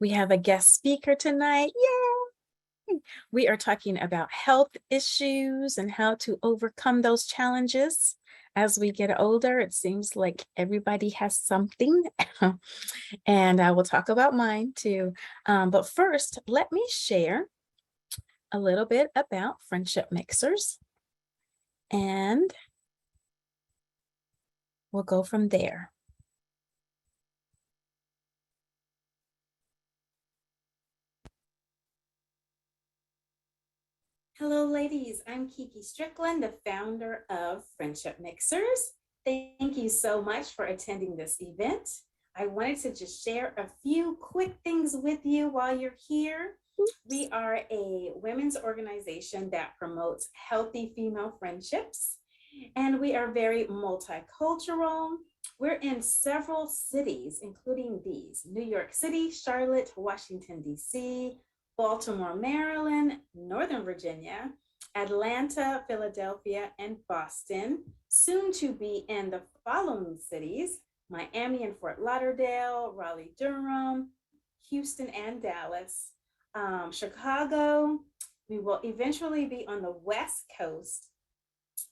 We have a guest speaker tonight. Yay! We are talking about health issues and how to overcome those challenges. As we get older, it seems like everybody has something, and I will talk about mine too. But first, let me share a little bit about friendship mixers, and we'll go from there. Hello, ladies. I'm Kiki Strickland, the founder of Friendship Mixers. Thank you so much for attending this event. I wanted to just share a few quick things with you while you're here. We are a women's organization that promotes healthy female friendships, and we are very multicultural. We're in several cities, including these: New York City, Charlotte, Washington, D.C., Baltimore, Maryland, Northern Virginia, Atlanta, Philadelphia, and Boston, soon to be in the following cities: Miami and Fort Lauderdale, Raleigh, Durham, Houston and Dallas, Chicago. We will eventually be on the West Coast,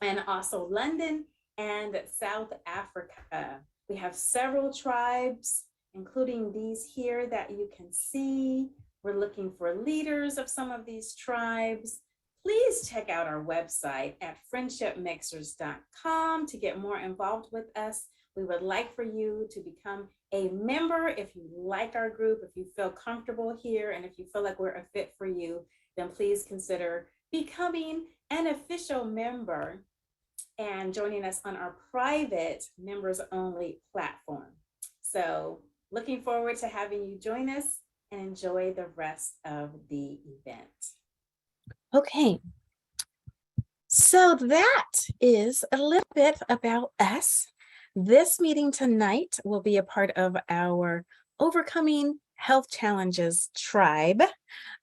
and also London and South Africa. We have several tribes, including these here that you can see. We're looking for leaders of some of these tribes. Please check out our website at friendshipmixers.com to get more involved with us. We would like for you to become a member if you like our group, if you feel comfortable here, and if you feel like we're a fit for you, then please consider becoming an official member and joining us on our private members only platform. So looking forward to having you join us and enjoy the rest of the event. Okay, so that is a little bit about us. This meeting tonight will be a part of our Overcoming Health Challenges tribe.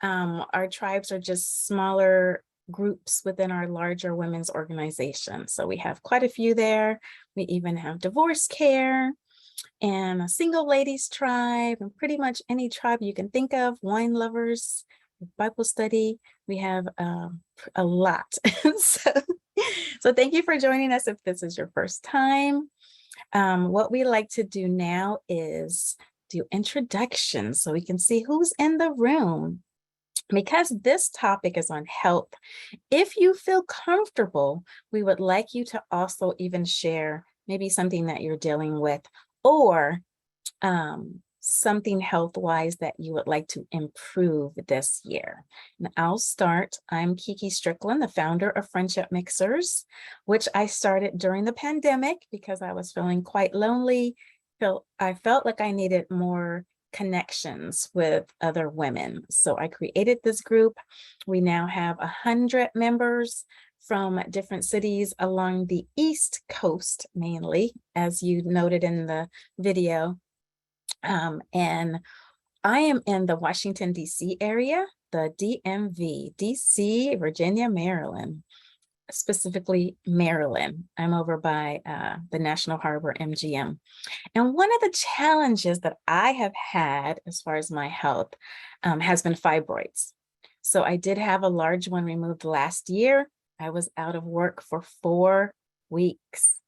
Our tribes are just smaller groups within our larger women's organization. So we have quite a few there. We even have divorce care and a single ladies tribe, and pretty much any tribe you can think of, wine lovers, Bible study. We have a lot. So thank you for joining us if this is your first time. What we like to do now is do introductions so we can see who's in the room. Because this topic is on health, if you feel comfortable, we would like you to also even share maybe something that you're dealing with, or something health-wise that you would like to improve this year. And I'll start. I'm Kiki Strickland, the founder of Friendship Mixers, which I started during the pandemic because I was feeling quite lonely. I felt like I needed more connections with other women. So I created this group. We now have 100 members from different cities along the East Coast, mainly, as you noted in the video. And I am in the Washington, D.C. area, the DMV, D.C., Virginia, Maryland, specifically Maryland. I'm over by the National Harbor, MGM. And one of the challenges that I have had as far as my health has been fibroids. So I did have a large one removed last year. I was out of work for 4 weeks.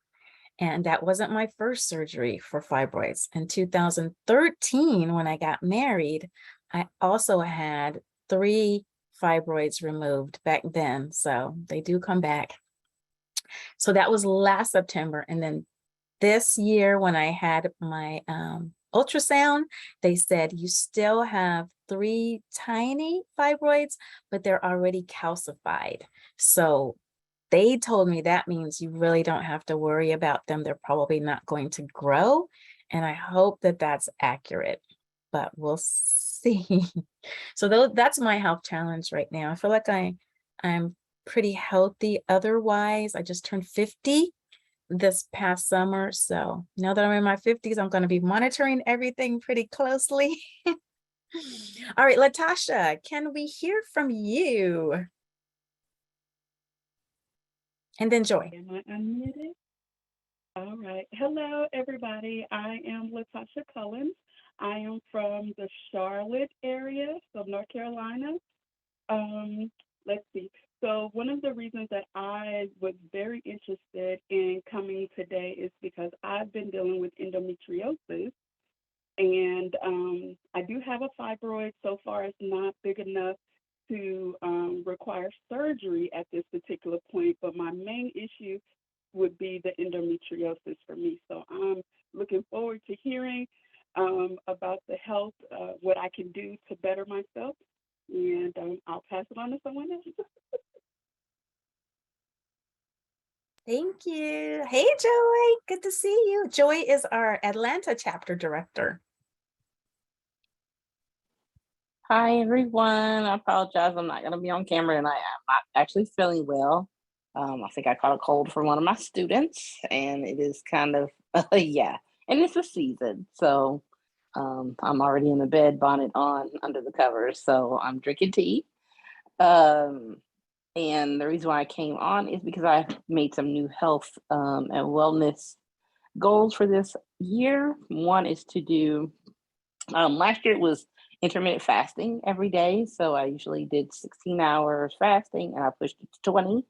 And that wasn't my first surgery for fibroids. In 2013, when I got married, I also had 3 fibroids removed back then. So they do come back. So that was last September. And then this year, when I had my ultrasound, they said you still have 3 tiny fibroids, but they're already calcified. So they told me that means you really don't have to worry about them. They're probably not going to grow. And I hope that that's accurate, but we'll see. So that's my health challenge right now. I feel like I'm pretty healthy otherwise. I just turned 50 this past summer. So now that I'm in my 50s, I'm going to be monitoring everything pretty closely. All right, Latasha, can we hear from you? And then Joy. Am I unmuted? All right. Hello, everybody. I am Latasha Cullens. I am from the Charlotte area, so North Carolina. Um, let's see. So one of the reasons that I was very interested in coming today is because I've been dealing with endometriosis, and I do have a fibroid. So far, it's not big enough to require surgery at this particular point, but my main issue would be the endometriosis for me. So I'm looking forward to hearing about the health, what I can do to better myself, and I'll pass it on to someone else. Thank you. Hey, Joy. Good to see you. Joy is our Atlanta chapter director. Hi, everyone. I apologize. I'm not going to be on camera, and I am not actually feeling well. I think I caught a cold from one of my students, and it is kind of, yeah, and it's a season. So I'm already in the bed, bonnet on, under the covers. So I'm drinking tea. Um, and the reason why I came on is because I made some new health and wellness goals for this year. One is to do, last year it was intermittent fasting every day. So I usually did 16 hours fasting and I pushed it to 20.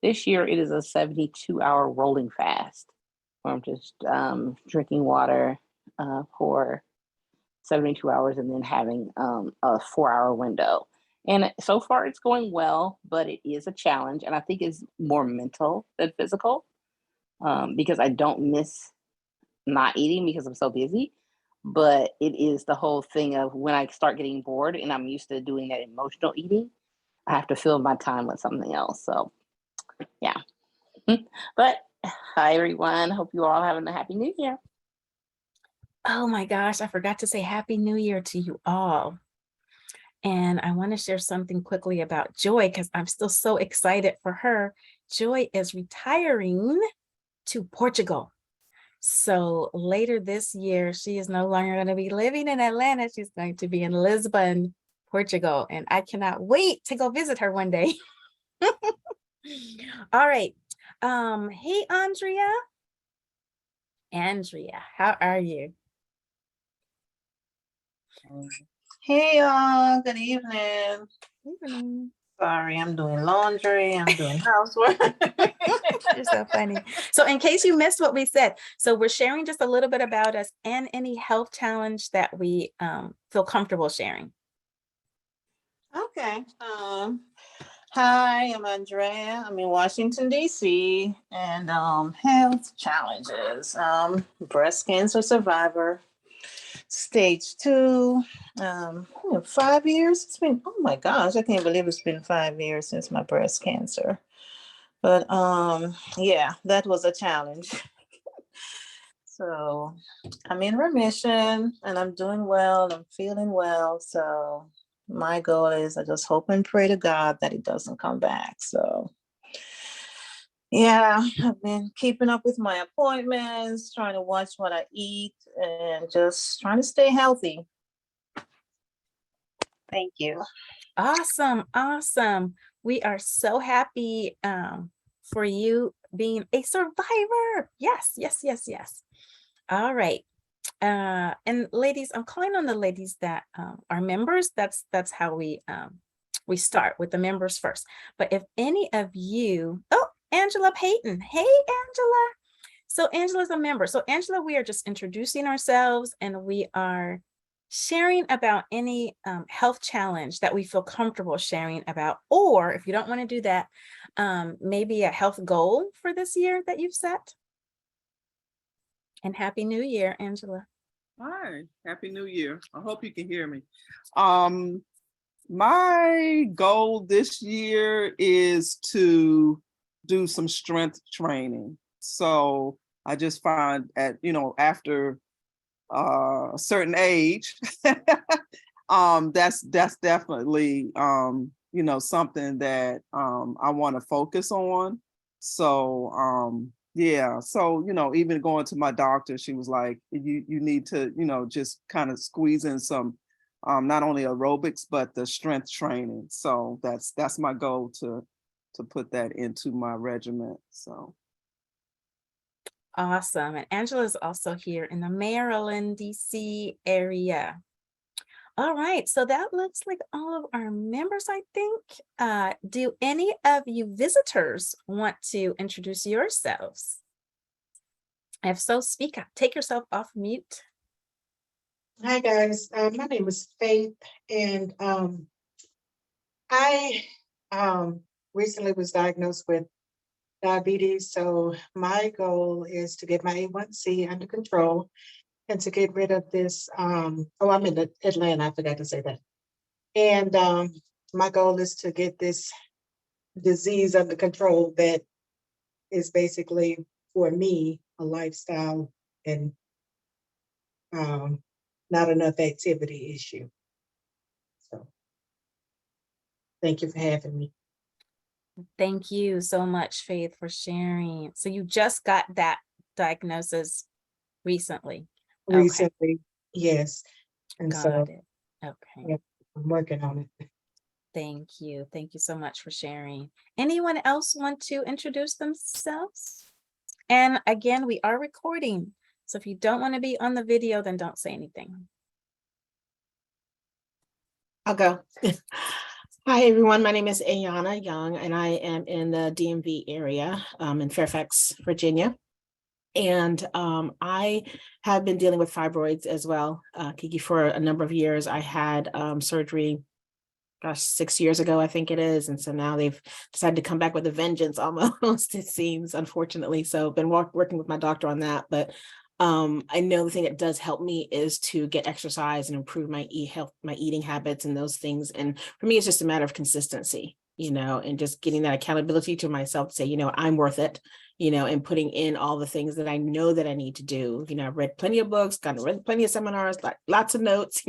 This year it is a 72-hour rolling fast where I'm just drinking water for 72 hours and then having a 4-hour window. And so far it's going well, but it is a challenge. And I think it's more mental than physical because I don't miss not eating because I'm so busy. But it is the whole thing of when I start getting bored and I'm used to doing that emotional eating, I have to fill my time with something else. So, yeah. But hi, everyone. Hope you all having a happy new year. Oh my gosh, I forgot to say Happy New Year to you all. And I want to share something quickly about Joy because I'm still so excited for her. Joy is retiring to Portugal. So later this year, she is no longer going to be living in Atlanta. She's going to be in Lisbon, Portugal. And I cannot wait to go visit her one day. All right. Hey, Andrea. Andrea, how are you? Hey y'all, good evening. Evening. Sorry, I'm doing laundry, I'm doing housework. You're so funny. So in case you missed what we said, so we're sharing just a little bit about us and any health challenge that we feel comfortable sharing. Okay. Hi, I'm Andrea. I'm in Washington, D.C. and health challenges. Breast cancer survivor, stage 2. 5 years. It's been, oh my gosh, I can't believe it's been 5 years since my breast cancer. But yeah, that was a challenge. So I'm in remission and I'm doing well. I'm feeling well. So my goal is I just hope and pray to God that it doesn't come back. So yeah, I've been keeping up with my appointments, trying to watch what I eat, and just trying to stay healthy. Thank you. Awesome. Awesome. We are so happy for you being a survivor. Yes, yes, yes, yes. All right. And ladies, I'm calling on the ladies that are members. That's how we start with the members first. But if any of you, oh, Angela Payton. Hey, Angela. So Angela's a member. So Angela, we are just introducing ourselves and we are sharing about any health challenge that we feel comfortable sharing about, or if you don't want to do that, maybe a health goal for this year that you've set. And Happy New Year, Angela. Hi, Happy New Year. I hope you can hear me. My goal this year is to do some strength training. So I just find after a certain age, that's definitely something that I want to focus on. So yeah, so even going to my doctor, she was like, you need to just kind of squeeze in some not only aerobics but the strength training. So that's my goal, to put that into my regimen. So Awesome. And Angela is also here in the Maryland, DC area. All right, so that looks like all of our members, I think. Do any of you visitors want to introduce yourselves? If so, speak up. Take yourself off mute. Hi guys, my name is Faith, and I recently was diagnosed with diabetes. So my goal is to get my A1C under control and to get rid of this. Oh, I'm in Atlanta. I forgot to say that. And my goal is to get this disease under control that is basically for me a lifestyle and um, not enough activity issue. So thank you for having me. Thank you so much, Faith, for sharing. So you just got that diagnosis recently. Okay, Recently, yes. And so got it. Okay, yeah, I'm working on it. thank you. Thank you so much for sharing. Anyone else want to introduce themselves? And again, we are recording. So if you don't want to be on the video, then don't say anything. I'll go. Hi, everyone. My name is Ayana Young, and I am in the DMV area in Fairfax, Virginia. And I have been dealing with fibroids as well, Kiki, for a number of years. I had surgery, 6 years ago, I think it is. And so now they've decided to come back with a vengeance almost, it seems, unfortunately. So I've been working with my doctor on that. But I know the thing that does help me is to get exercise and improve my my eating habits and those things. And for me, it's just a matter of consistency, and just getting that accountability to myself to say, I'm worth it, and putting in all the things that I know that I need to do. I've read plenty of books, read plenty of seminars, lots of notes,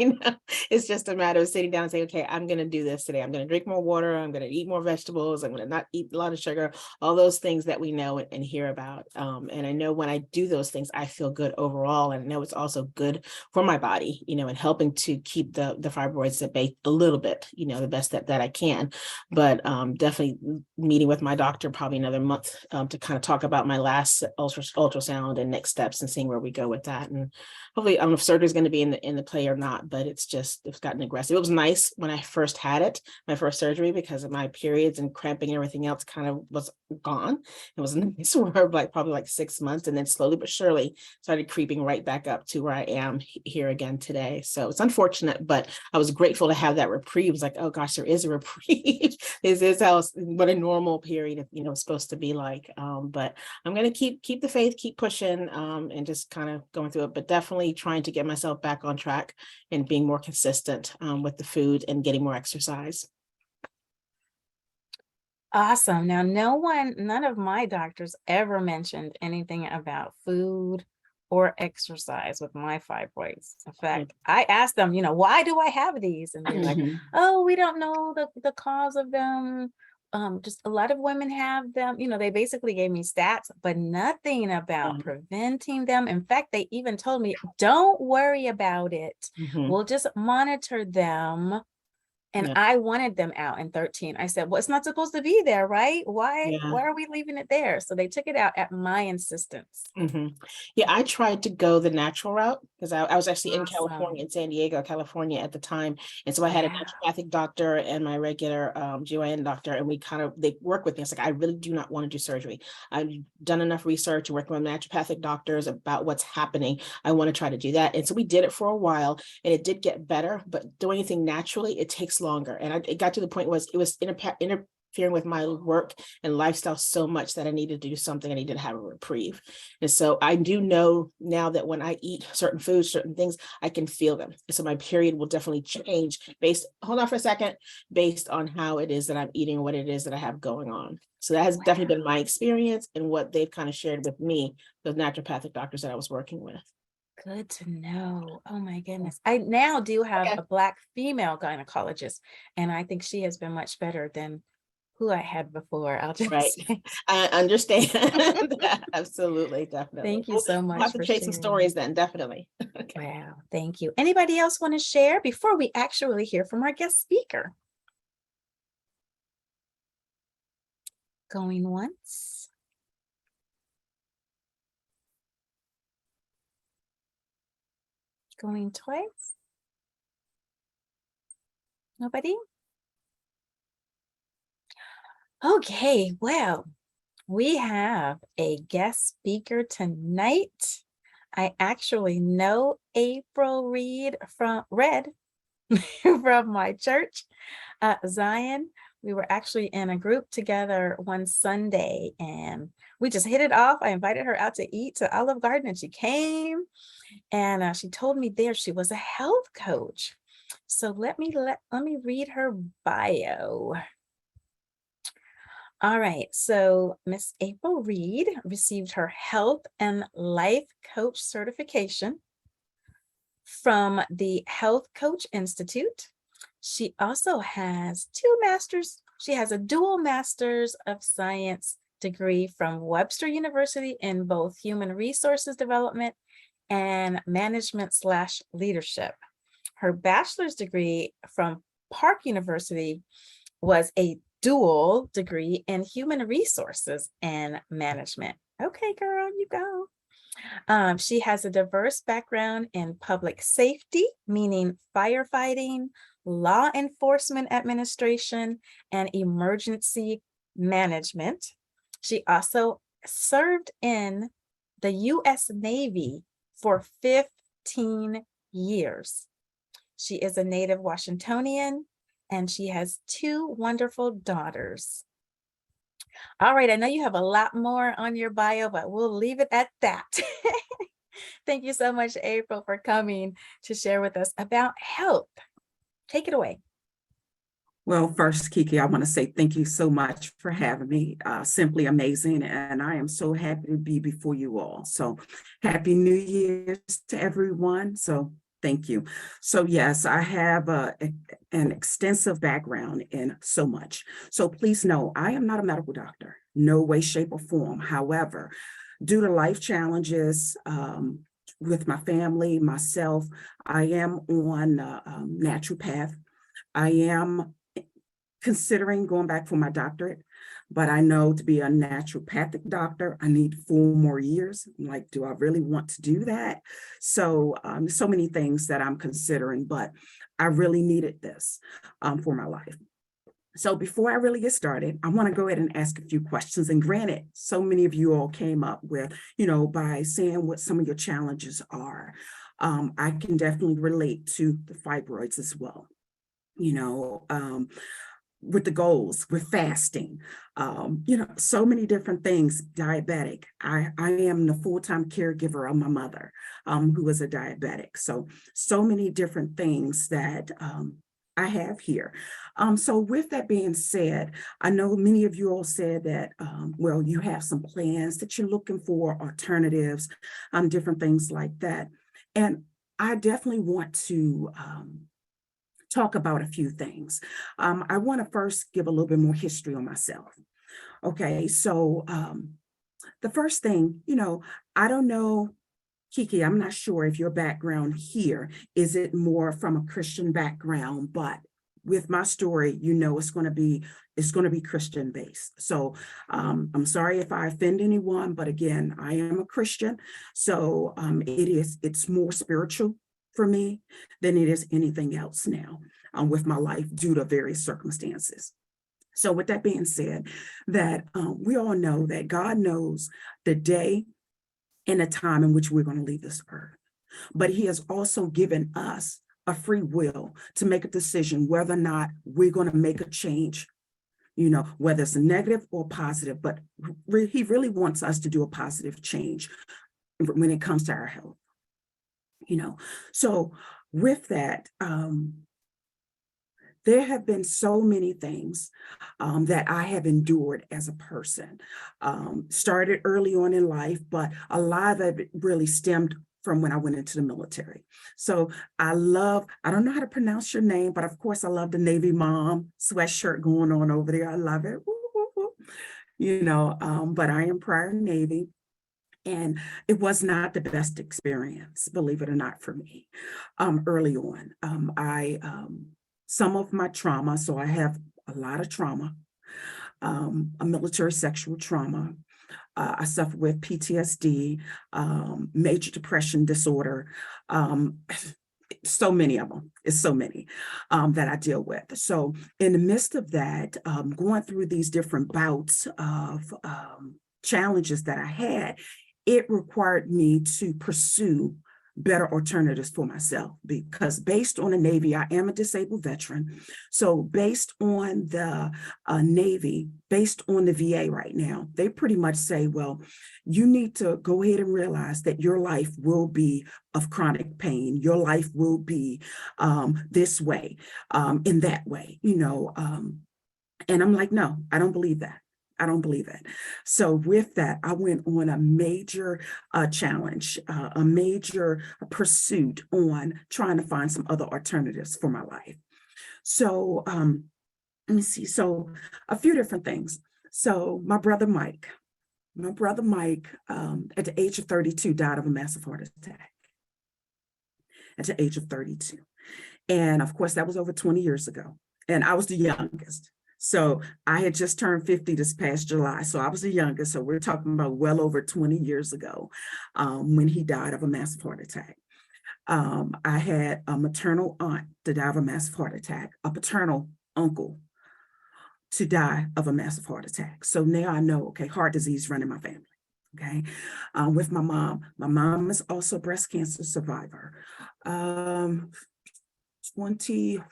it's just a matter of sitting down and saying, okay, I'm going to do this today. I'm going to drink more water. I'm going to eat more vegetables. I'm going to not eat a lot of sugar, all those things that we know and hear about. And I know when I do those things, I feel good overall. And I know it's also good for my body, and helping to keep the fibroids at bay a little bit, the best that I can. But definitely meeting with my doctor probably another month to kind of talk about my last ultrasound and next steps and seeing where we go with that. And hopefully, I don't know if surgery is going to be in the play or not, but it's gotten aggressive. It was nice when I first had it, my first surgery, because of my periods and cramping and everything else kind of was gone. It was nice for probably 6 months, and then slowly but surely started creeping right back up to where I am here again today. So it's unfortunate, but I was grateful to have that reprieve. It was like, oh gosh, there is a reprieve. This is what a normal period is supposed to be like. But I'm going to keep the faith, keep pushing, and just kind of going through it, but definitely trying to get myself back on track and being more consistent with the food and getting more exercise. Awesome. Now, none of my doctors ever mentioned anything about food or exercise with my fibroids. In fact, I asked them, why do I have these? And they're like, oh, we don't know the cause of them. Just a lot of women have them. They basically gave me stats, but nothing about preventing them. In fact, they even told me, don't worry about it. We'll just monitor them. And I wanted them out in 13. I said, well, it's not supposed to be there, right? Why are we leaving it there? So they took it out at my insistence. Yeah, I tried to go the natural route because I was actually in California, in San Diego, California at the time. And so I had a naturopathic doctor and my regular GYN doctor, and they work with me. It's like, I really do not want to do surgery. I've done enough research and working with naturopathic doctors about what's happening. I want to try to do that. And so we did it for a while, and it did get better, but doing anything naturally, it takes longer. And it got to the point where it was interfering with my work and lifestyle so much that I needed to do something. I needed to have a reprieve. And so I do know now that when I eat certain foods, certain things, I can feel them. And so my period will definitely change based on how it is that I'm eating, what it is that I have going on. So that has definitely been my experience and what they've kind of shared with me, the naturopathic doctors that I was working with. Good to know. Oh my goodness. I now do have a Black female gynecologist, and I think she has been much better than who I had before. I'll just say. I understand. Absolutely, definitely. Thank you so much. We'll have to trade some stories then, definitely. Wow, thank you. Anybody else want to share before we actually hear from our guest speaker? Going once. Going twice. Nobody? Okay, well, we have a guest speaker tonight. I actually know April Red from my church, Zion. We were actually in a group together one Sunday and we just hit it off. I invited her out to eat to Olive Garden and she came and she told me there she was a health coach. So let me read her bio. All right, so Miss April Reed received her health and life coach certification from the Health Coach Institute. She also has two masters. She has a dual master's of science degree from Webster University in both human resources development and management/leadership. Her bachelor's degree from Park University was a dual degree in human resources and management. Okay, girl, you go. She has a diverse background in public safety, meaning firefighting, law enforcement administration, and emergency management. She also served in the U.S. Navy for 15 years. She is a native Washingtonian, and she has two wonderful daughters. All right, I know you have a lot more on your bio, but we'll leave it at that. Thank you so much, April, for coming to share with us about health. Take it away. Well, first, Kiki, I want to say thank you so much for having me. Simply amazing. And I am so happy to be before you all. So happy New Year's to everyone. So thank you. So yes, I have an extensive background in so much. So please know, I am not a medical doctor, no way, shape, or form. However, due to life challenges with my family, myself, I am on a natural path. I am considering going back for my doctorate, but I know to be a naturopathic doctor, I need 4 more years. I'm like, do I really want to do that? So so many things that I'm considering, but I really needed this for my life. So before I really get started, I want to go ahead and ask a few questions. And granted, so many of you all came up with, by saying what some of your challenges are. I can definitely relate to the fibroids as well. With the goals, with fasting, so many different things, diabetic. I am the full-time caregiver of my mother, who is a diabetic. So many different things that I have here. So with that being said, I know many of you all said that, well, you have some plans that you're looking for, alternatives, different things like that. And I definitely want to talk about a few things. I want to first give a little bit more history on myself. Okay, so the first thing, I don't know, Kiki, I'm not sure if your background here, is it more from a Christian background, but with my story, it's going to be Christian based. So I'm sorry if I offend anyone, but again, I am a Christian. So it's more spiritual for me than it is anything else now with my life due to various circumstances. So with that being said, that we all know that God knows the day and the time in which we're going to leave this earth. But he has also given us a free will to make a decision whether or not we're going to make a change, whether it's a negative or positive, but he really wants us to do a positive change when it comes to our health. So with that, there have been so many things that I have endured as a person. Started early on in life, but a lot of it really stemmed from when I went into the military. So I don't know how to pronounce your name, but of course I love the Navy mom sweatshirt going on over there. I love it. But I am prior Navy. And it was not the best experience, believe it or not, for me early on. Some of my trauma, so I have a lot of trauma, a military sexual trauma. I suffer with PTSD, major depression disorder, so many of them. It's so many that I deal with. So in the midst of that, going through these different bouts of challenges that I had, it required me to pursue better alternatives for myself, because based on the Navy, I am a disabled veteran. So based on the Navy, based on the VA right now, they pretty much say, well, you need to go ahead and realize that your life will be of chronic pain. Your life will be this way, in that way, and I'm like, no, I don't believe that. I don't believe it. So with that, I went on a major challenge, a major pursuit on trying to find some other alternatives for my life. So let me see. So a few different things. So my brother Mike, at the age of 32 died of a massive heart attack at the age of 32. And of course, that was over 20 years ago. And I was the youngest. So I had just turned 50 this past July. So I was the youngest. So we're talking about well over 20 years ago when he died of a massive heart attack. I had a maternal aunt to die of a massive heart attack, a paternal uncle to die of a massive heart attack. So now I know, okay, heart disease running my family. Okay. With my mom is also a breast cancer survivor. 20,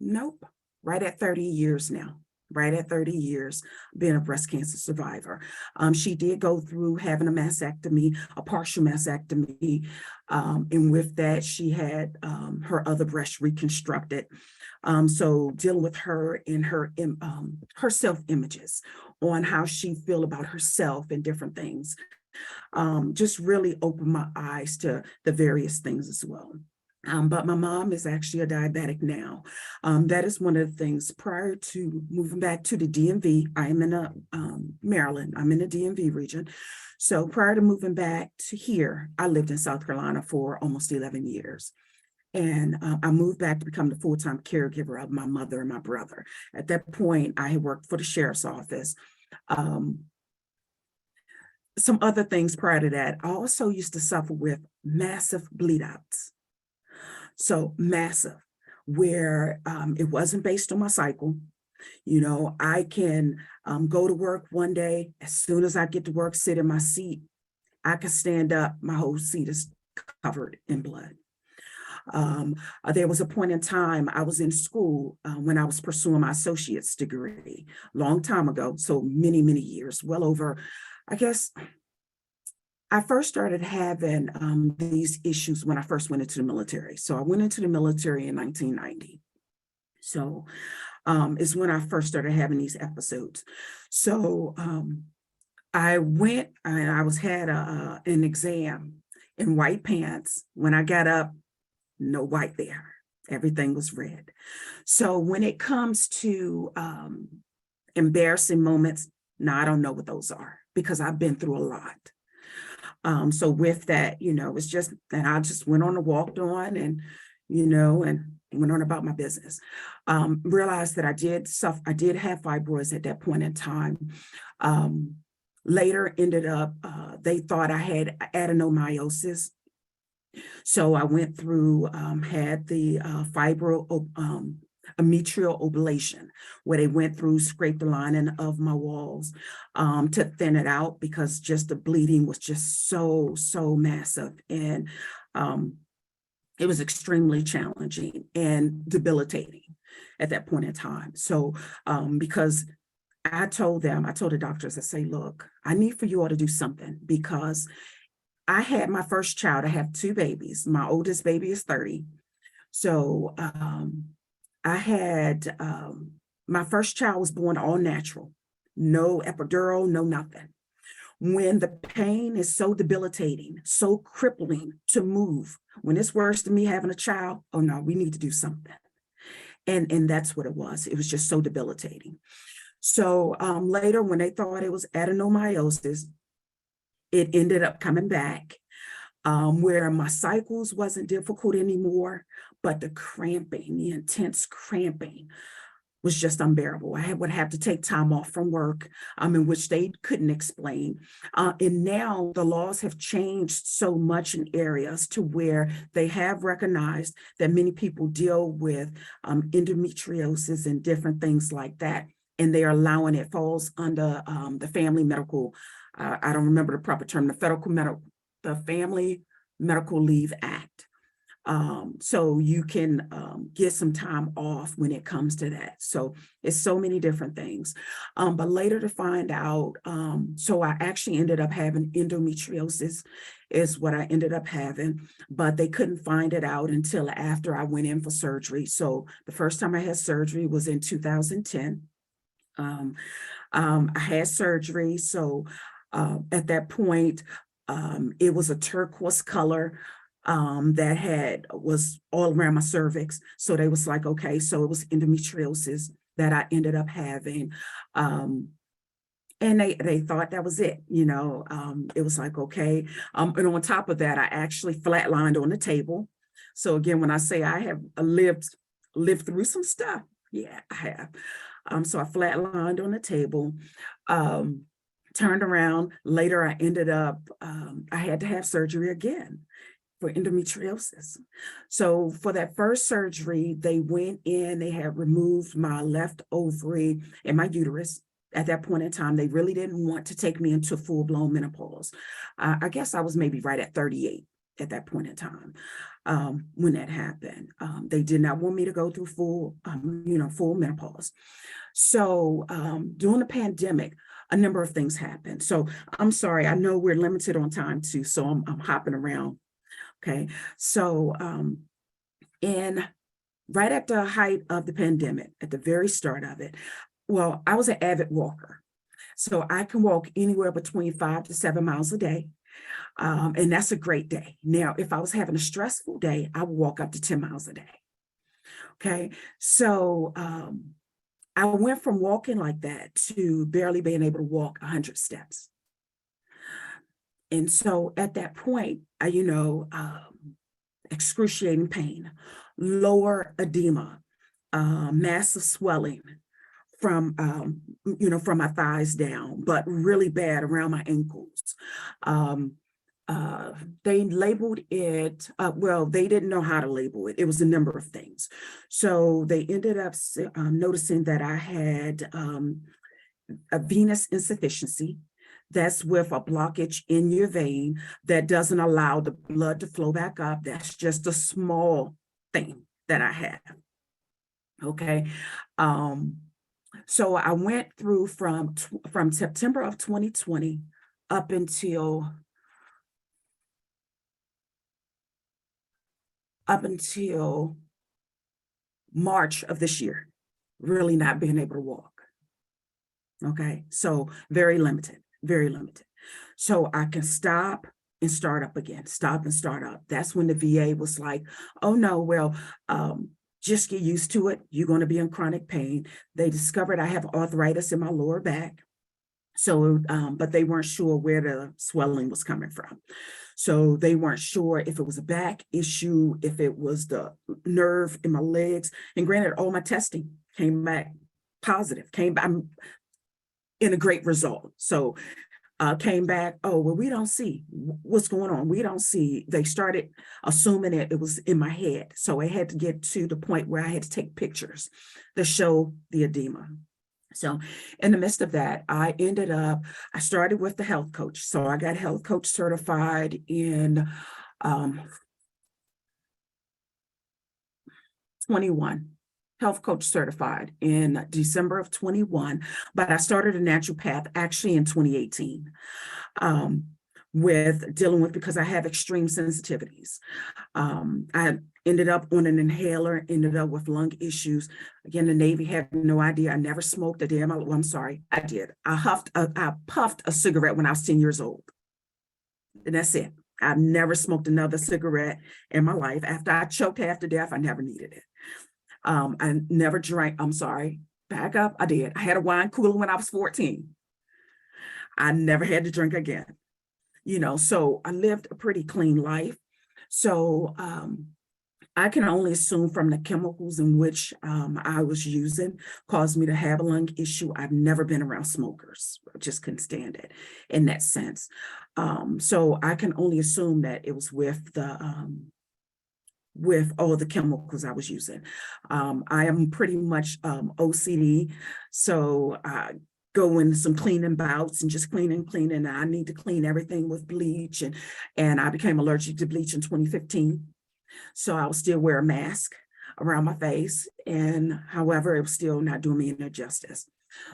nope. Right at 30 years now, right at 30 years being a breast cancer survivor. She did go through having a mastectomy, a partial mastectomy. And with that, she had her other breast reconstructed. So dealing with her and her self-images on how she feel about herself and different things. Just really opened my eyes to the various things as well. But my mom is actually a diabetic now. That is one of the things. Prior to moving back to the DMV, I am in Maryland. I'm in the DMV region. So prior to moving back to here, I lived in South Carolina for almost 11 years. And I moved back to become the full-time caregiver of my mother and my brother. At that point, I had worked for the sheriff's office. Some other things prior to that, I also used to suffer with massive bleed outs. So massive, where it wasn't based on my cycle. I can go to work one day, as soon as I get to work, sit in my seat, I can stand up, my whole seat is covered in blood. There was a point in time I was in school when I was pursuing my associate's degree, long time ago, so many, many years, well over, I guess, I first started having these issues when I first went into the military. So I went into the military in 1990. So it's when I first started having these episodes. So I went and I had an exam in white pants. When I got up, no white there. Everything was red. So when it comes to embarrassing moments, no, I don't know what those are because I've been through a lot. So with that, it's just, and I just went on and walked on and went on about my business. Realized that I did have fibroids at that point in time. Later ended up, they thought I had adenomyosis. So I went through, had the metrial ablation, where they went through, scraped the lining of my walls to thin it out because just the bleeding was just so massive. And it was extremely challenging and debilitating at that point in time. So because I told the doctors, I say, look, I need for you all to do something because I had my first child. I have two babies. My oldest baby is 30. So I had, my first child was born all natural, no epidural, no nothing. When the pain is so debilitating, so crippling to move, when it's worse than me having a child, oh no, we need to do something. And that's what it was. It was just so debilitating. So later, when they thought it was adenomyosis, it ended up coming back where my cycles wasn't difficult anymore, but the cramping, the intense cramping was just unbearable. Would have to take time off from work, in which they couldn't explain. And now the laws have changed so much in areas to where they have recognized that many people deal with endometriosis and different things like that. And they are allowing it falls under the Family Medical, I don't remember the proper term, the Family Medical Leave Act. So you can get some time off when it comes to that. So it's so many different things. But later to find out, so I actually ended up having endometriosis is what I ended up having, but they couldn't find it out until after I went in for surgery. So the first time I had surgery was in 2010. I had surgery. So at that point, it was a turquoise color that was all around my cervix. So they was like, okay, so it was endometriosis that I ended up having. And they thought that was it, it was like, okay. And on top of that, I actually flatlined on the table. So again, when I say I have lived through some stuff, yeah, I have. So I flatlined on the table, turned around. Later, I ended up, I had to have surgery again for endometriosis. So for that first surgery, they went in, they had removed my left ovary and my uterus. At that point in time, they really didn't want to take me into full-blown menopause. I guess I was maybe right at 38 at that point in time when that happened. They did not want me to go through full menopause. So during the pandemic, a number of things happened. So I'm sorry, I know we're limited on time too, so I'm hopping around. Okay, so right at the height of the pandemic, at the very start of it, well, I was an avid walker. So I can walk anywhere between 5 to 7 miles a day. And that's a great day. Now, if I was having a stressful day, I would walk up to 10 miles a day. Okay, so I went from walking like that to barely being able to walk 100 steps. And so at that point, excruciating pain, lower edema, massive swelling from my thighs down, but really bad around my ankles. They labeled it, they didn't know how to label it. It was a number of things. So they ended up noticing that I had a venous insufficiency. That's with a blockage in your vein that doesn't allow the blood to flow back up. That's just a small thing that I have. Okay. So I went through from September of 2020 up until March of this year, really not being able to walk. Okay, so very limited. So I can stop and start up again, stop and start up. That's when the VA was like, oh no, well, just get used to it. You're going to be in chronic pain. They discovered I have arthritis in my lower back. So, but they weren't sure where the swelling was coming from. So they weren't sure if it was a back issue, if it was the nerve in my legs. And granted, all my testing came back positive, I'm in a great result. So came back, oh, well, we don't see what's going on. We don't see. They started assuming it was in my head. So I had to get to the point where I had to take pictures to show the edema. So in the midst of that, I started with the health coach. So I got health coach certified in 21. Health coach certified in December of 21, but I started a naturopath actually in 2018 with dealing with, because I have extreme sensitivities. I ended up on an inhaler, ended up with lung issues. Again, the Navy had no idea. I never smoked a damn, well, I'm sorry, I did. I puffed a cigarette when I was 10 years old. And that's it. I've never smoked another cigarette in my life. After I choked half to death, I never needed it. I never drank, I'm sorry, back up, I did. I had a wine cooler when I was 14. I never had to drink again. So I lived a pretty clean life. So I can only assume from the chemicals in which I was using caused me to have a lung issue. I've never been around smokers. I just couldn't stand it in that sense. So I can only assume that it was with all the chemicals I was using. I am pretty much OCD, so I go in some cleaning bouts and just cleaning. I need to clean everything with bleach, and I became allergic to bleach in 2015. So I will still wear a mask around my face, and however, it was still not doing me any justice.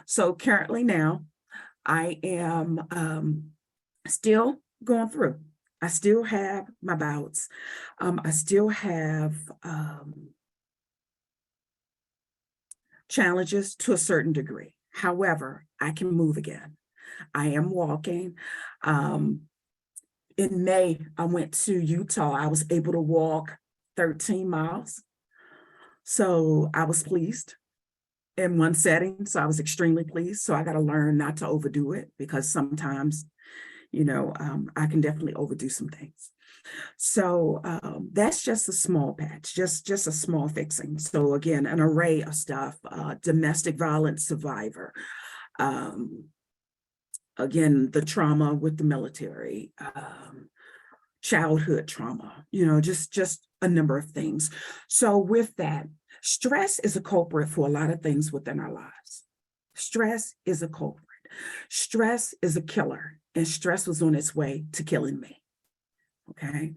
So currently now, I am still going through. I still have my bouts. I still have challenges to a certain degree. However, I can move again. I am walking. In May, I went to Utah. I was able to walk 13 miles. So I was pleased in one setting. So I was extremely pleased. So I got to learn not to overdo it, because sometimes, I can definitely overdo some things. So that's just a small patch, just a small fixing. So again, an array of stuff, domestic violence survivor, again, the trauma with the military, childhood trauma, just a number of things. So with that, stress is a culprit for a lot of things within our lives. Stress is a culprit. Stress is a killer, and stress was on its way to killing me. Okay.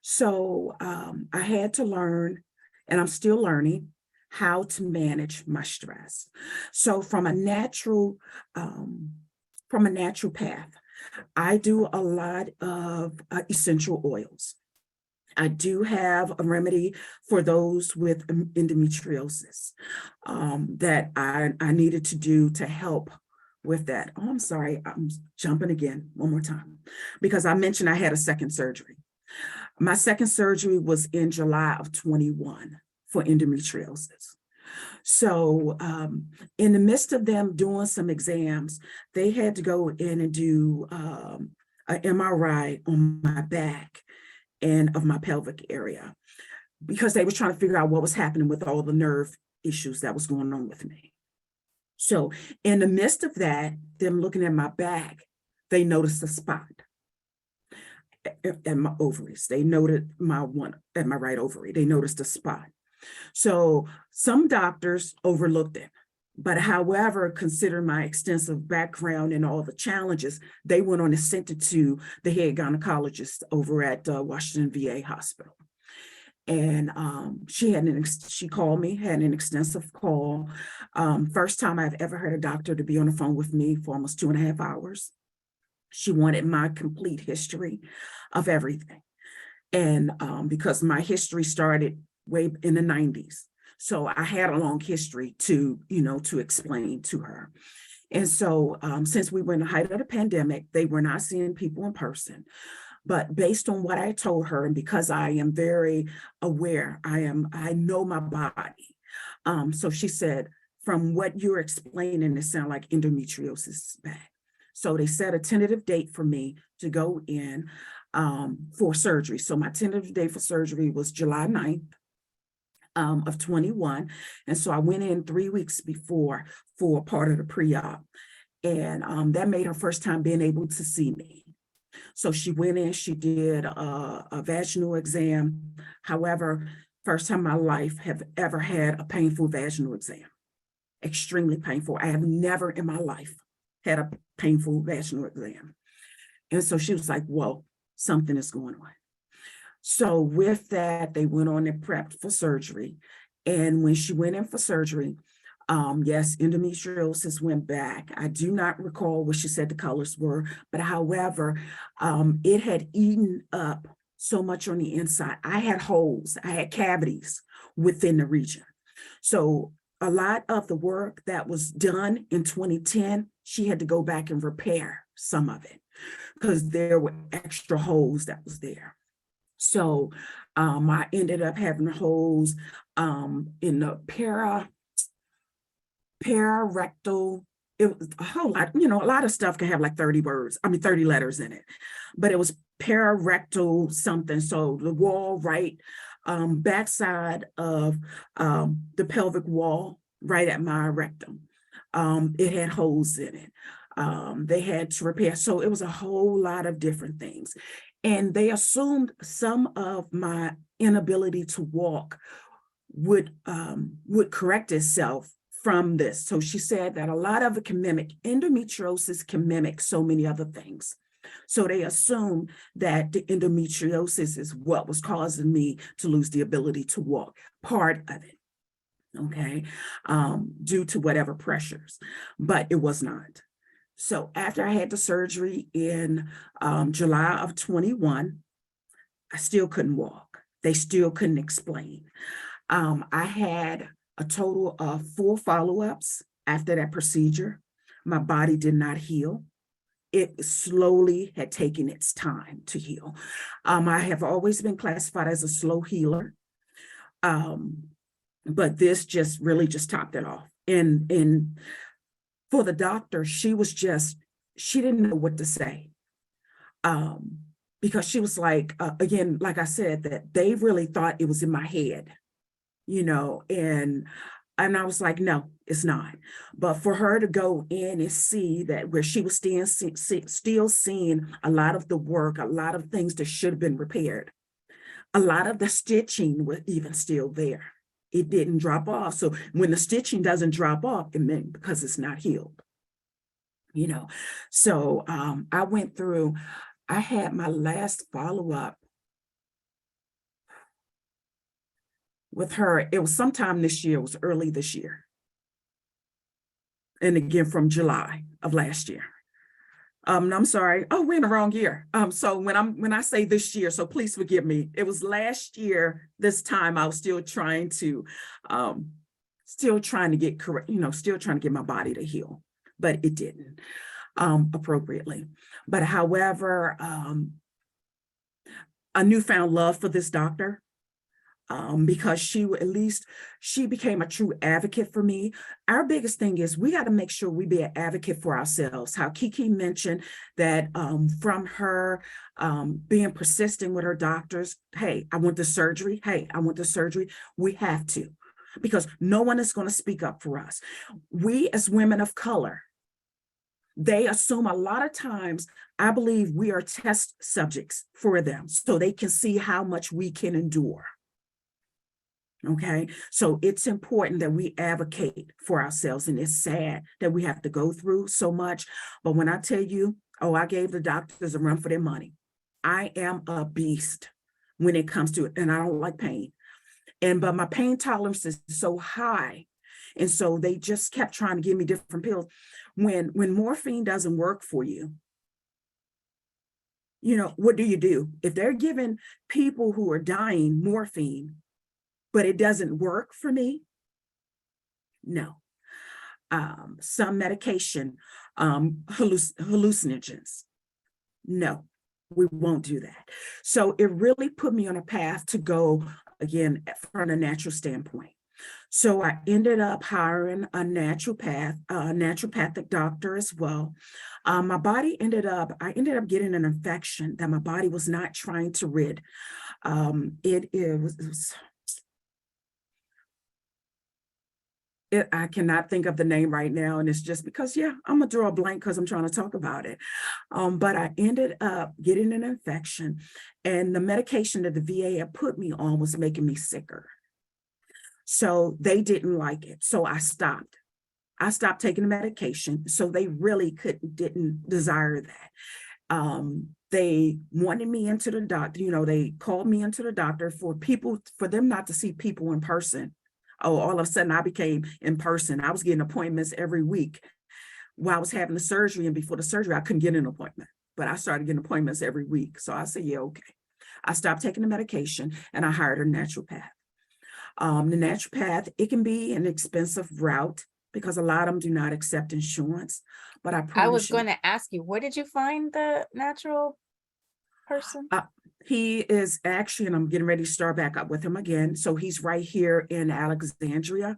So I had to learn, and I'm still learning, how to manage my stress. So from a natural path, I do a lot of essential oils. I do have a remedy for those with endometriosis that I needed to do to help with that. Oh, I'm sorry, I'm jumping again one more time, because I mentioned I had a second surgery. My second surgery was in July of 21 for endometriosis. So in the midst of them doing some exams, they had to go in and do an MRI on my back and of my pelvic area, because they were trying to figure out what was happening with all the nerve issues that was going on with me. So in the midst of that, them looking at my back, they noticed a spot at my ovaries. They noted at my right ovary. They noticed a spot. So some doctors overlooked it. But however, considering my extensive background and all the challenges, they went on and sent it to the head gynecologist over at Washington VA Hospital. And she called me, had an extensive call. First time I've ever heard a doctor to be on the phone with me for almost 2.5 hours. She wanted my complete history of everything. And because my history started way in the 90s. So I had a long history to explain to her. And so since we were in the height of the pandemic, they were not seeing people in person. But based on what I told her, and because I am very aware, I know my body. So she said, from what you're explaining, it sounds like endometriosis is bad. So they set a tentative date for me to go in for surgery. So my tentative date for surgery was July 9th of 21. And so I went in 3 weeks before for part of the pre-op. And that made her first time being able to see me. So she went in, she did a vaginal exam. However, first time in my life have ever had a painful vaginal exam. Extremely painful. I have never in my life had a painful vaginal exam. And so she was like, whoa, something is going on. So with that, they went on and prepped for surgery. And when she went in for surgery, yes, endometriosis went back. I do not recall what she said the colors were, but however, it had eaten up so much on the inside. I had holes, I had cavities within the region. So a lot of the work that was done in 2010, she had to go back and repair some of it because there were extra holes that was there. So I ended up having holes in the pararectal. It was a whole lot, a lot of stuff can have like 30 letters in it, but it was pararectal something. So the wall right backside of the pelvic wall, right at my rectum. It had holes in it. They had to repair. So it was a whole lot of different things. And they assumed some of my inability to walk would correct itself from this. So she said that a lot of it can mimic, endometriosis can mimic so many other things. So they assumed that the endometriosis is what was causing me to lose the ability to walk, part of it, okay, due to whatever pressures, but it was not. So after I had the surgery in July of 21, I still couldn't walk. They still couldn't explain. I had a total of 4 follow-ups after that procedure. My body did not heal. It slowly had taken its time to heal. I have always been classified as a slow healer, but this just really just topped it off. And for the doctor, she didn't know what to say. Because she was like, again, like I said, that they really thought it was in my head, and I was like, no, it's not. But for her to go in and see that where she was still seeing a lot of the work, a lot of things that should have been repaired, a lot of the stitching was even still there. It didn't drop off. So when the stitching doesn't drop off, it meant because it's not healed. So I went through, I had my last follow-up with her. It was sometime this year, it was early this year. And again, from July of last year. I'm sorry. Oh, we're in the wrong year. So when I say this year, so please forgive me. It was last year, this time I was still trying to get correct, still trying to get my body to heal, but it didn't appropriately. But however, a newfound love for this doctor, because she became a true advocate for me. Our biggest thing is we got to make sure we be an advocate for ourselves. How Kiki mentioned that from her being persistent with her doctors, hey, I want the surgery. Hey, I want the surgery. We have to, because no one is going to speak up for us. We as women of color, they assume a lot of times, I believe we are test subjects for them so they can see how much we can endure. Okay, so it's important that we advocate for ourselves, and it's sad that we have to go through so much. But when I tell you, I gave the doctors a run for their money. I am a beast when it comes to it, and I don't like pain. But my pain tolerance is so high. And so they just kept trying to give me different pills. When morphine doesn't work for you, what do? If they're giving people who are dying morphine, but it doesn't work for me, no. Some medication, hallucinogens, no, we won't do that. So it really put me on a path to go, again, from a natural standpoint. So I ended up hiring a naturopathic doctor as well. My body I ended up getting an infection that my body was not trying to rid. I cannot think of the name right now, and it's just because, I'm gonna draw a blank because I'm trying to talk about it. But I ended up getting an infection, and the medication that the VA had put me on was making me sicker. So they didn't like it. So I stopped. Taking the medication. So they really didn't desire that. They wanted me into the doctor. They called me into the doctor for them not to see people in person. All of a sudden I became in person. I was getting appointments every week while I was having the surgery, and before the surgery, I couldn't get an appointment, but I started getting appointments every week. So I said, yeah, okay. I stopped taking the medication and I hired a naturopath. The naturopath, it can be an expensive route because a lot of them do not accept insurance, but I was going to ask you, where did you find the natural person? He is actually, and I'm getting ready to start back up with him again. So he's right here in Alexandria.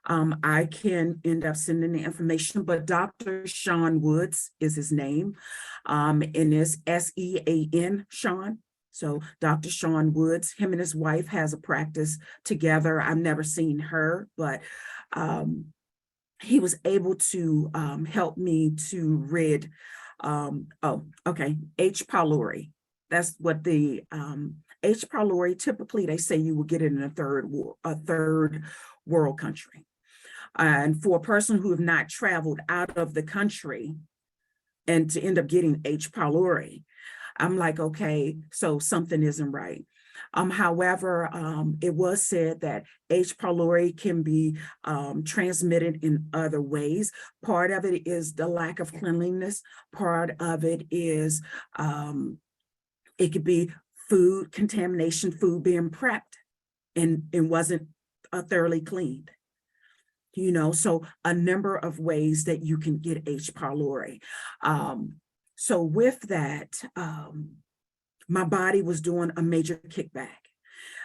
I can end up sending the information, but Dr. Sean Woods is his name. And it's SEAN, Sean. So Dr. Sean Woods, him and his wife has a practice together. I've never seen her, but he was able to help me to rid, H. pylori. That's what the H. pylori, typically they say you will get it in a third world country. And for a person who have not traveled out of the country and to end up getting H. pylori, I'm like, okay, so something isn't right. However, it was said that H. pylori can be transmitted in other ways. Part of it is the lack of cleanliness. Part of it is it could be food contamination, food being prepped and wasn't thoroughly cleaned. So a number of ways that you can get H. pylori. So with that, my body was doing a major kickback.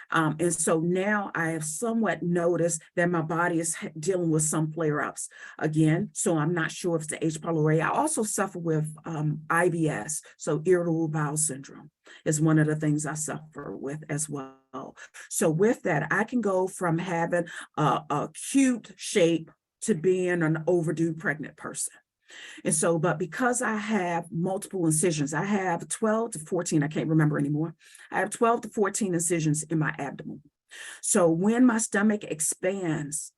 And so now I have somewhat noticed that my body is dealing with some flare-ups again. So I'm not sure if it's the H. pylori. I also suffer with IBS, so irritable bowel syndrome is one of the things I suffer with as well. So with that, I can go from having a cute shape to being an overdue pregnant person. And so, but because I have multiple incisions, I have 12 to 14, I can't remember anymore. I have 12 to 14 incisions in my abdomen. So when my stomach expands,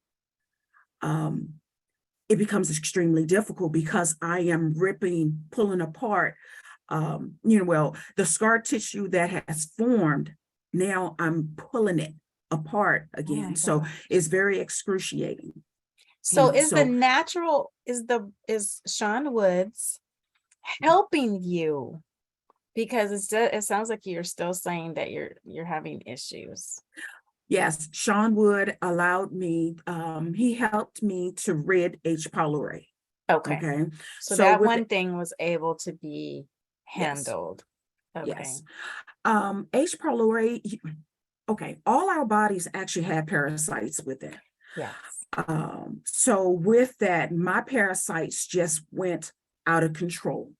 it becomes extremely difficult because I am pulling apart, the scar tissue that has formed. Now I'm pulling it apart again. So it's very excruciating. So is Sean Woods helping you? Because it sounds like you're still saying that you're having issues. Yes, Sean Wood allowed me, he helped me to rid H. pylori. Okay. So that one thing was able to be handled. Yes. Okay. Yes. H. pylori, all our bodies actually have parasites within. Yes. So with that, my parasites just went out of control.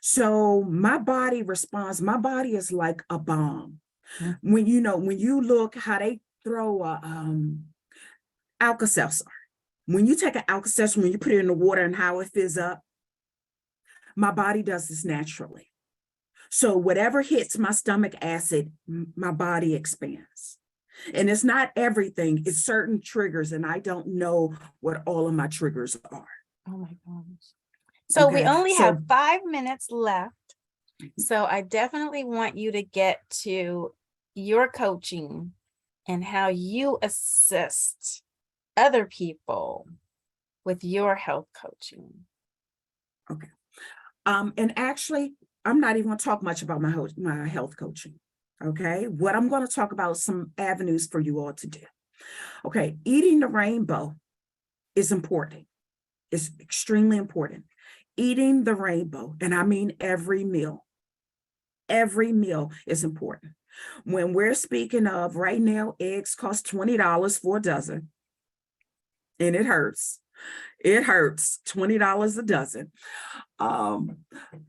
So my body responds. My body is like a bomb. Mm-hmm. When you look how they throw Alka-Seltzer. When you take an Alka-Seltzer, when you put it in the water and how it fills up, my body does this naturally. So whatever hits my stomach acid, my body expands. And it's not everything, it's certain triggers, and I don't know what all of my triggers are. Oh my gosh. So we only have 5 minutes left. So I definitely want you to get to your coaching and how you assist other people with your health coaching. Okay. And actually, I'm not even going to talk much about my health coaching. Okay. What I'm going to talk about is some avenues for you all to do. Okay. Eating the rainbow is important. It's extremely important. Eating the rainbow, and I mean every meal is important. When we're speaking of right now, eggs cost $20 for a dozen. And it hurts. It hurts, $20 a dozen.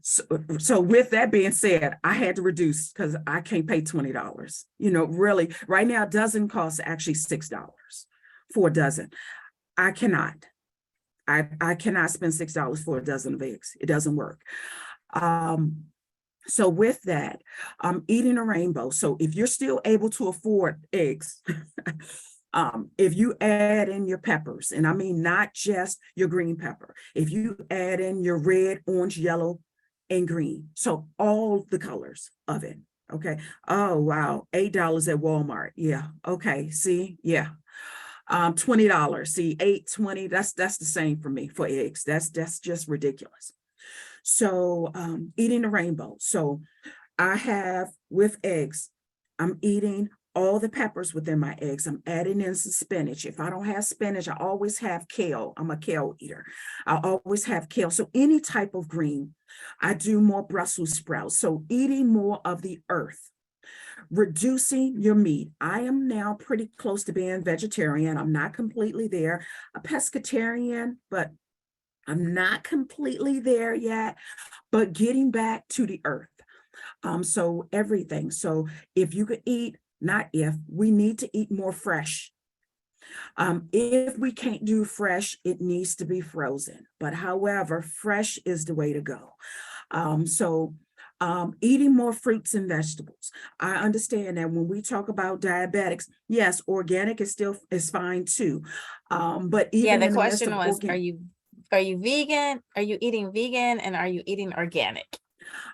So with that being said, I had to reduce because I can't pay $20. Really, right now, a dozen costs actually $6 for a dozen. I cannot spend $6 for a dozen of eggs. It doesn't work. So with that, eating a rainbow. So if you're still able to afford eggs, if you add in your peppers, and I mean not just your green pepper, if you add in your red, orange, yellow, and green, so all the colors of it, okay? Oh, wow, $8 at Walmart, yeah, okay, see, yeah. $20, see, $8.20, that's the same for me for eggs, that's just ridiculous. So eating the rainbow, so I have with eggs, I'm eating all the peppers within my eggs. I'm adding in some spinach. If I don't have spinach, I always have kale. I'm a kale eater. I always have kale. So any type of green. I do more Brussels sprouts. So eating more of the earth. Reducing your meat. I am now pretty close to being vegetarian. I'm not completely there. A pescatarian, but I'm not completely there yet. But getting back to the earth. So everything. So if you could eat, not if, we need to eat more fresh. If we can't do fresh, it needs to be frozen. But however, fresh is the way to go. Eating more fruits and vegetables. I understand that when we talk about diabetics, yes, organic is fine too. But Yeah, even the in the midst question of was, are you vegan? Are you eating vegan and are you eating organic?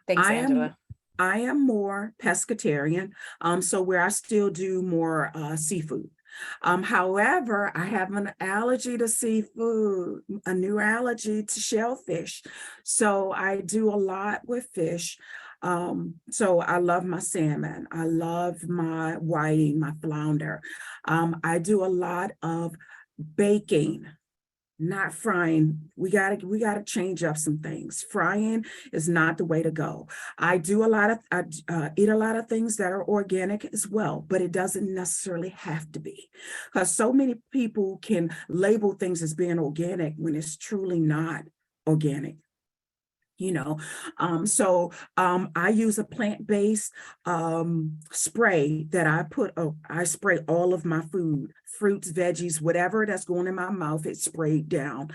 Thanks, Angela. I am more pescatarian, so where I still do more seafood. However, I have an allergy to seafood, a new allergy to shellfish. So I do a lot with fish. So I love my salmon. I love my whiting, my flounder. I do a lot of baking, not frying. We gotta change up some things. Frying is not the way to go. I eat a lot of things that are organic as well, but it doesn't necessarily have to be, because so many people can label things as being organic when it's truly not organic. I use a plant-based spray that I spray all of my food, fruits, veggies, whatever that's going in my mouth, it's sprayed down.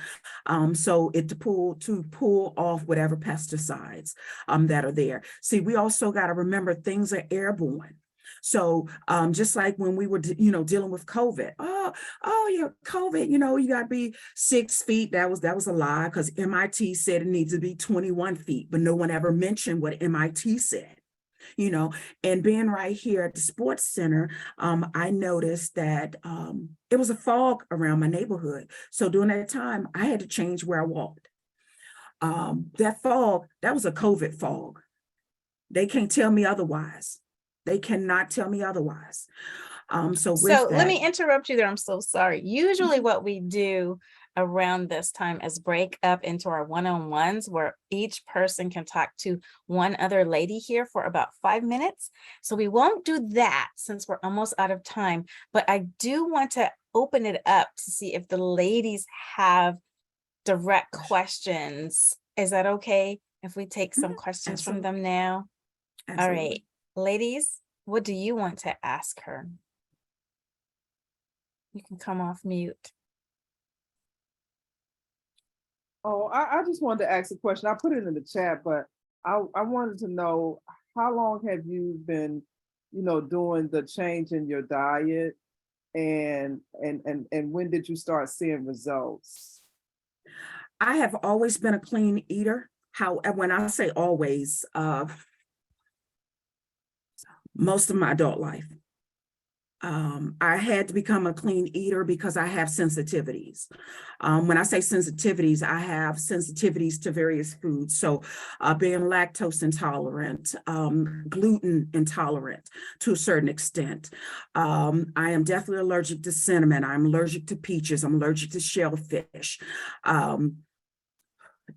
To pull off whatever pesticides that are there. See, we also got to remember things are airborne. So just like when we were, dealing with COVID, yeah, COVID, you got to be 6 feet. That was a lie, because MIT said it needs to be 21 feet, but no one ever mentioned what MIT said. And being right here at the sports center, I noticed that it was a fog around my neighborhood. So during that time, I had to change where I walked. That fog, that was a COVID fog. They can't tell me otherwise. They cannot tell me otherwise. So let me interrupt you there. I'm so sorry. Usually what we do around this time is break up into our one-on-ones where each person can talk to one other lady here for about 5 minutes. So we won't do that since we're almost out of time, but I do want to open it up to see if the ladies have direct questions. Is that okay if we take some questions from them now? Absolutely. All right, ladies, what do you want to ask her? You can come off mute. Oh, I just wanted to ask a question. I put it in the chat, but I wanted to know, how long have you been, doing the change in your diet, and when did you start seeing results? I have always been a clean eater. When I say always, most of my adult life. I had to become a clean eater because I have sensitivities. When I say sensitivities, I have sensitivities to various foods. So being lactose intolerant, gluten intolerant to a certain extent. I am definitely allergic to cinnamon. I'm allergic to peaches. I'm allergic to shellfish.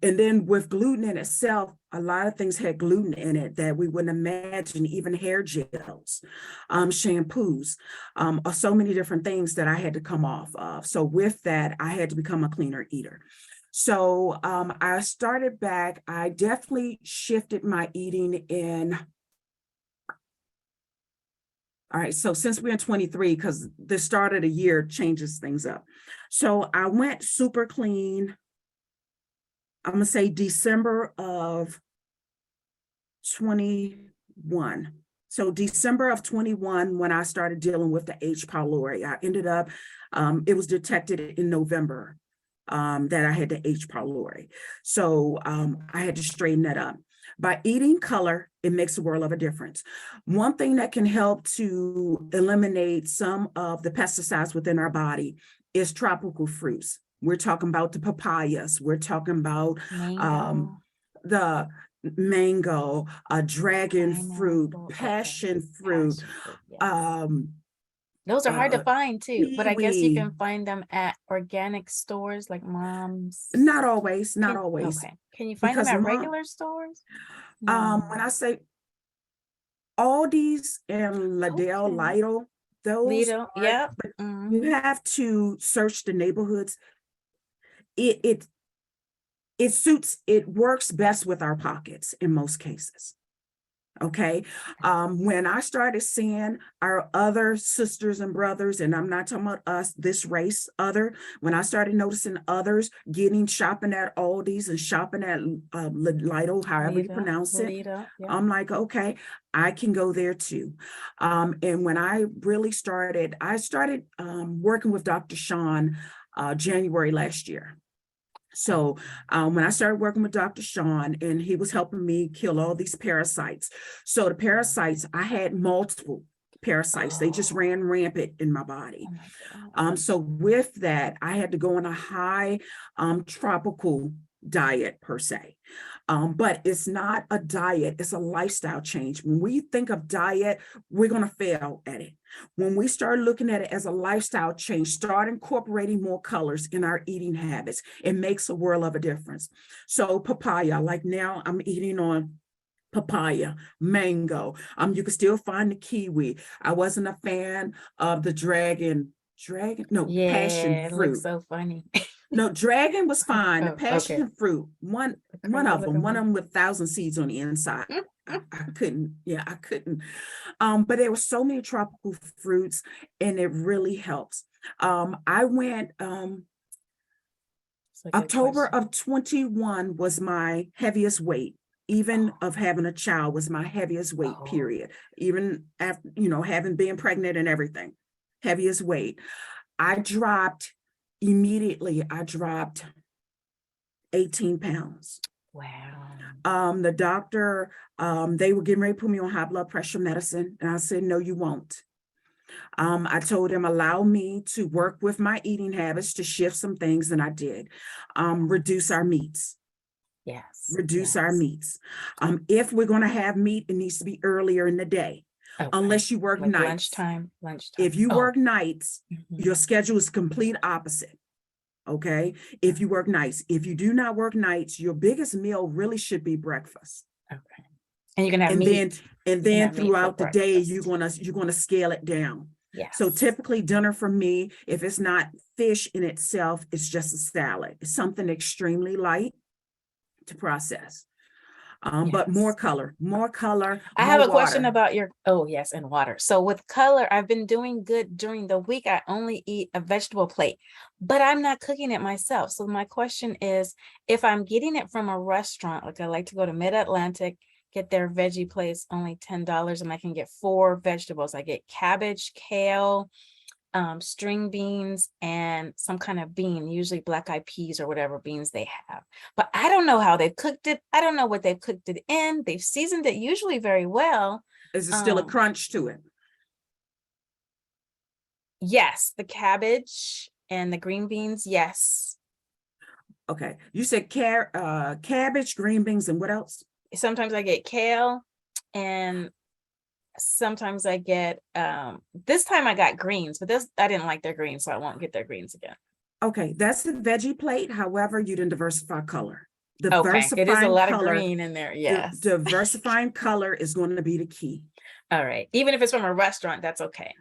And then with gluten in itself, a lot of things had gluten in it that we wouldn't imagine, even hair gels, shampoos, so many different things that I had to come off of. So with that, I had to become a cleaner eater. So I started back, I definitely shifted my eating in. All right, so since we're in 23, because the start of the year changes things up. So I went super clean. I'm gonna say December of 21. So December of 21, when I started dealing with the H. pylori, I ended up, it was detected in November that I had the H. pylori. So I had to straighten that up. By eating color, it makes a world of a difference. One thing that can help to eliminate some of the pesticides within our body is tropical fruits. We're talking about the papayas. We're talking about the mango, dragon fruit, passion fruit. Those are hard to find too, but I guess you can kiwi. find them at organic stores like Mom's. Not always, not always. Okay. Can you find them at regular stores? When I say Aldi's and Lidl, Lidl, those Lidl, yep. but you have to search the neighborhoods. It works best with our pockets in most cases. Okay. When I started seeing our other sisters and brothers, and I'm not talking about us, this race, when I started noticing others shopping at Aldi's and shopping at Lidl, however you pronounce it, Lita, yeah. I'm like, okay, I can go there too. And when I really started, working with Dr. Sean January last year. So when I started working with Dr. Sean, and he was helping me kill all these parasites. So the parasites, I had multiple parasites. They just ran rampant in my body. Oh my God. So with that, I had to go on a high tropical diet per se. But it's not a diet, it's a lifestyle change. When we think of diet, we're going to fail at it. When we start looking at it as a lifestyle change, start incorporating more colors in our eating habits, it makes a world of a difference. So papaya, like now I'm eating on papaya, mango. You can still find the kiwi. I wasn't a fan of the passion It fruit. looks so funny. No, dragon was fine. The Oh, passion okay. fruit, one of them with 1,000 seeds on the inside. I couldn't. I couldn't. But there were so many tropical fruits, and it really helps. I went October of 21 was my heaviest weight. Even of having a child was my heaviest weight, period. Even after, having been pregnant and everything, heaviest weight. I dropped 18 pounds. Wow. The doctor, they were getting ready to put me on high blood pressure medicine. And I said, no, you won't. I told him, allow me to work with my eating habits to shift some things. And I did. Reduce our meats. Yes. Reduce our meats. If we're going to have meat, it needs to be earlier in the day. Okay. Unless you work like nights. Lunchtime. If you work nights, your schedule is complete opposite. Okay. If you work nights, if you do not work nights, your biggest meal really should be breakfast. Okay. And you can have meat. And then throughout the day, you're gonna scale it down. Yes. So typically dinner for me, if it's not fish in itself, it's just a salad. It's something extremely light to process. But more color. I have a question about yes, and water. So with color, I've been doing good during the week. I only eat a vegetable plate, but I'm not cooking it myself. So my question is, if I'm getting it from a restaurant, like I like to go to Mid-Atlantic, get their veggie plates, only $10, and I can get 4 vegetables. I get cabbage, kale, string beans, and some kind of bean, usually black-eyed peas or whatever beans they have. But I don't know how they've cooked it. I don't know what they've cooked it in. They've seasoned it usually very well. Is it still a crunch to it? Yes, the cabbage and the green beans, yes. Okay, you said cabbage, green beans, and what else? Sometimes I get kale, and sometimes I get this time I got greens, but I didn't like their greens, so I won't get their greens again. Okay, that's the veggie plate. However, you didn't diversify color. Okay, it is a lot of green in there. Yes. Diversifying color is going to be the key. All right. Even if it's from a restaurant, that's okay.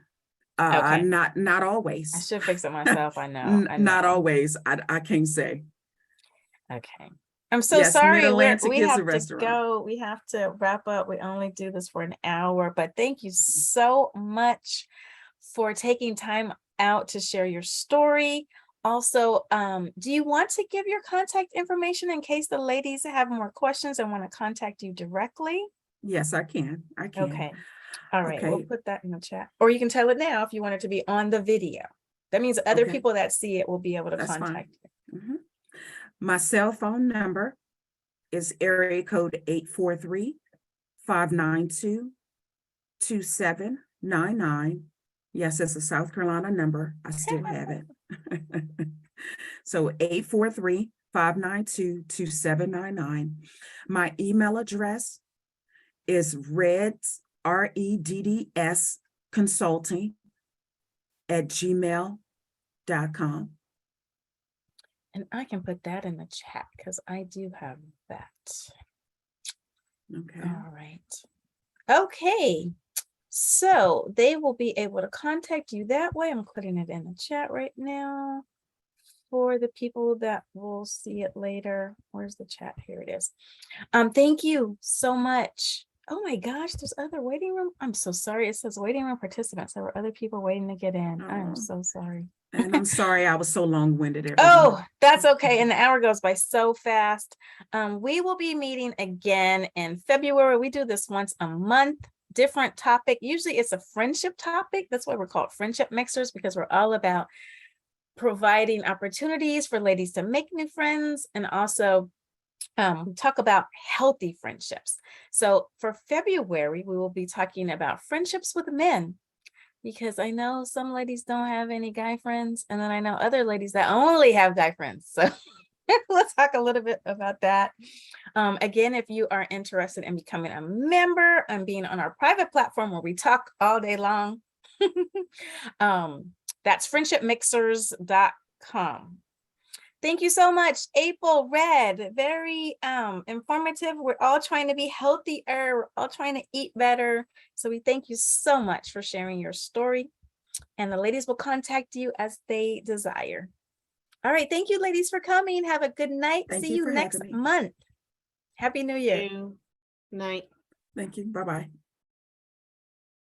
Okay. Not always. I should fix it myself. I know. Not always. I can't say. Okay. I'm so sorry. We have to go. We have to wrap up. We only do this for an hour, but thank you so much for taking time out to share your story. Also, do you want to give your contact information in case the ladies have more questions and want to contact you directly? Yes, I can. Okay. All right. Okay. We'll put that in the chat, or you can tell it now if you want it to be on the video. That means other people that see it will be able to contact you. Mm-hmm. My cell phone number is area code 843-592-2799. Yes, it's a South Carolina number. I still have it. So 843-592-2799. My email address is redds consulting @gmail.com. And I can put that in the chat because I do have that. Okay. All right. Okay. So they will be able to contact you that way. I'm putting it in the chat right now for the people that will see it later. Where's the chat? Here it is. Thank you so much. Oh my gosh, there's other waiting room. I'm so sorry. It says waiting room participants. There were other people waiting to get in. I am Oh. so sorry. And I'm sorry I was so long-winded, everyone. Oh, that's okay. And the hour goes by so fast. We will be meeting again in February. We do this once a month, different topic. Usually it's a friendship topic. That's why we're called friendship mixers, because we're all about providing opportunities for ladies to make new friends and also talk about healthy friendships. So for February, we will be talking about friendships with men, because I know some ladies don't have any guy friends, and then I know other ladies that only have guy friends. So let's talk a little bit about that. Again, if you are interested in becoming a member and being on our private platform where we talk all day long, that's friendshipmixers.com. Thank you so much, April Red. Very informative. We're all trying to be healthier. We're all trying to eat better. So we thank you so much for sharing your story. And the ladies will contact you as they desire. All right. Thank you, ladies, for coming. Have a good night. Thank See you you for next having me. month. Happy New Year. Night. Thank you. Bye-bye.